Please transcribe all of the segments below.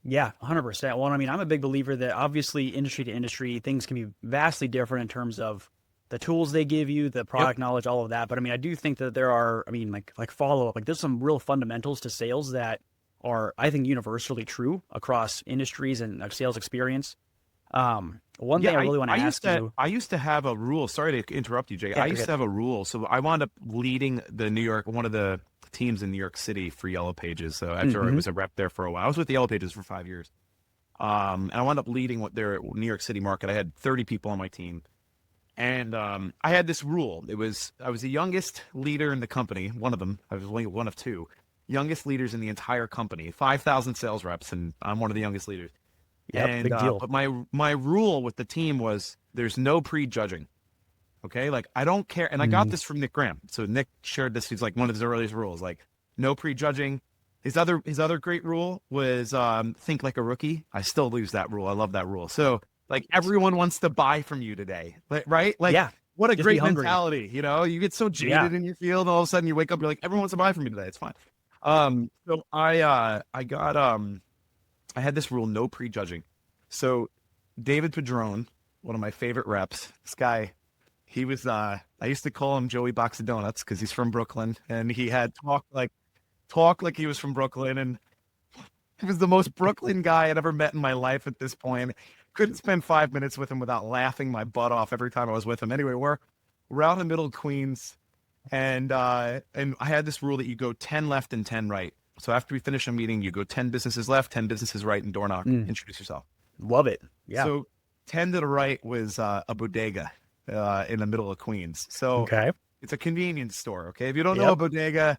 Yeah, 100%. Well, I mean, I'm a big believer that obviously industry to industry, things can be vastly different in terms of the tools they give you, the Yep. product knowledge, all of that. But I mean, I do think that there are, I mean, like follow up, like there's some real fundamentals to sales that are, I think, universally true across industries and sales experience. One Yeah, thing I really want to ask you, I used to have a rule. Sorry to interrupt you, Jay. yeah, I you're used to good. have a rule. So I wound up leading the New York, one of the teams in New York City for Yellow Pages. So after I Mm-hmm. was a rep there for a while, I was with Yellow Pages for 5 years. And I wound up leading what their New York City market. I had 30 people on my team. And I had this rule. I was the youngest leader in the company, one of them. I was only one of two youngest leaders in the entire company, 5,000 sales reps, and I'm one of the youngest leaders. Yep, And big deal. but my rule with the team was there's no prejudging. Okay, like I don't care, and I got Mm, this from Nick Graham. So Nick shared this. He's like one of his earliest rules, like no prejudging. His other great rule was think like a rookie. I still use that rule. I love that rule. So like everyone wants to buy from you today, right? Like yeah, what a just be great hungry. mentality. You get so Yeah. jaded in your field, and all of a sudden you wake up, you're like everyone wants to buy from me today. It's fine. So I got I had this rule, no prejudging. So David Padron, one of my favorite reps, this guy, he was I used to call him Joey Box of Donuts because he's from Brooklyn and he had talk like he was from Brooklyn, and he was the most Brooklyn guy I'd ever met in my life at this point. Couldn't spend 5 minutes with him without laughing my butt off every time I was with him. Anyway, we're out in the middle of Queens, and I had this rule that you go 10 left and 10 right. So after we finish a meeting, you go 10 businesses left, 10 businesses right, and door knock. Mm, Introduce yourself. love it. Yeah. So 10 to the right was a bodega in the middle of Queens. So Okay. it's a convenience store. Okay. If you don't know a Yep. bodega,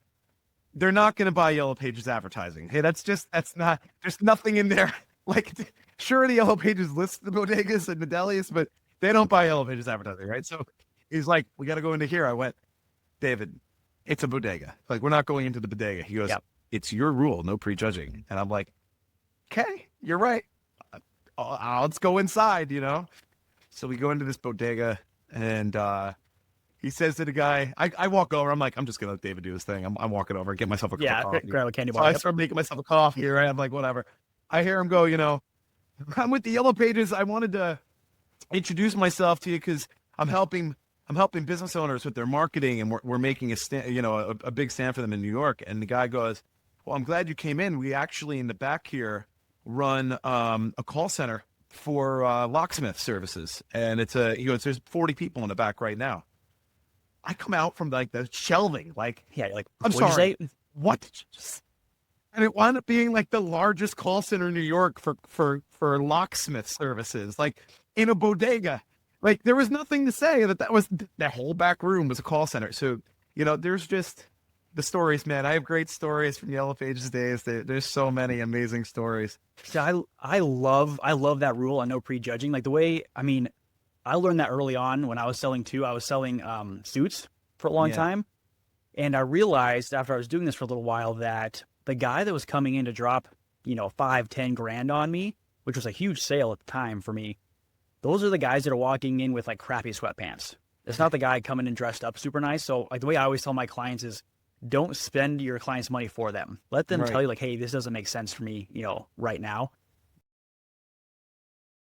they're not going to buy Yellow Pages advertising. Hey, that's not, there's nothing in there. Like, sure, the Yellow Pages list the bodegas and the delis, but they don't buy Yellow Pages advertising, right? So he's like, we got to go into here. I went, David, it's a bodega. Like, we're not going into the bodega. He goes, Yep. it's your rule, no prejudging. And I'm like, okay, you're right. Let's go inside. So we go into this bodega, and he says to the guy, I walk over. I'm like, I'm just going to let David do his thing. I'm walking over, get myself a cup of Yeah. coffee. Grab a candy So bar. I Yep. start making myself a coffee, right? I'm like, whatever. I hear him go, I'm with the Yellow Pages. I wanted to introduce myself to you because I'm helping business owners with their marketing, and we're making a big stand for them in New York. And the guy goes, well, I'm glad you came in. We actually in the back here run a call center for locksmith services, and he goes, there's 40 people in the back right now. I come out from like the shelving, like, Yeah. You're like, I'm what'd you sorry, say? what did you just? And it wound up being like the largest call center in New York for locksmith services, like in a bodega. Like there was nothing to say that was that whole back room was a call center. So there's just the stories, man. I have great stories from Yellow Pages days. There's so many amazing stories. See, I love that rule. I know prejudging. Like the way, I mean, I learned that early on when I was selling too. I was selling suits for a long Yeah, time. And I realized after I was doing this for a little while that the guy that was coming in to drop, 5, 10 grand on me, which was a huge sale at the time for me, those are the guys that are walking in with like crappy sweatpants. It's not the guy coming in dressed up super nice. So like the way I always tell my clients is don't spend your clients' money for them. Let them tell right. you like, hey, this doesn't make sense for me, right now.